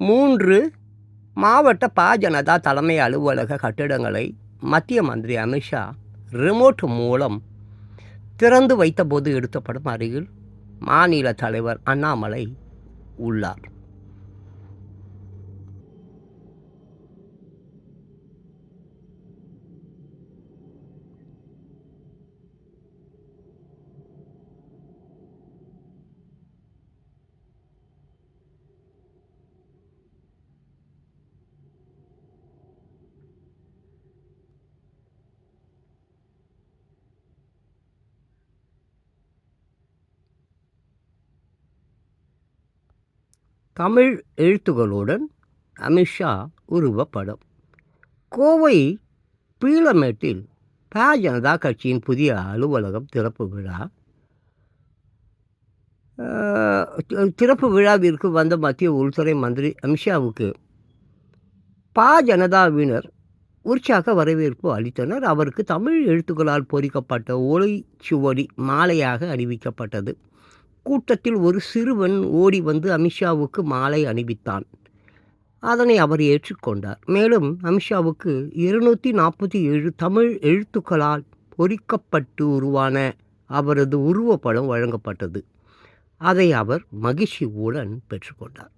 3 மாவட்ட ஜனதா தலைமை அலுவலக கட்டிடங்களை மத்திய மந்திரி அமித்ஷா ரிமோட் மூலம் திறந்து வைத்தபோது எடுத்த படம். அருகில் மாநில தலைவர் அண்ணாமலை உள்ளார். தமிழ் எழுத்துக்களுடன் அமித்ஷா உருவப்படம். கோவை பீளமேட்டில் ஜனதா கட்சியின் புதிய அலுவலகம் திறப்பு விழா. திறப்பு விழாவிற்கு வந்த மத்திய உள்துறை மந்திரி அமித்ஷாவுக்கு ஜனதாவினர் உற்சாக வரவேற்பு அளித்தனர். அவருக்கு தமிழ் எழுத்துக்களால் பொறிக்கப்பட்ட ஒளிச்சுவடி மாலையாக அணிவிக்கப்பட்டது. கூட்டத்தில் ஒரு சிறுவன் ஓடி வந்து அமித்ஷாவுக்கு மாலை அணிவித்தான். அதனை அவர் ஏற்றுக்கொண்டார். மேலும் அமித்ஷாவுக்கு 247 தமிழ் எழுத்துக்களால் பொறிக்கப்பட்டு உருவான அவரது உருவப்படம் வழங்கப்பட்டது. அதை அவர் மகிழ்ச்சியுடன் பெற்றுக்கொண்டார்.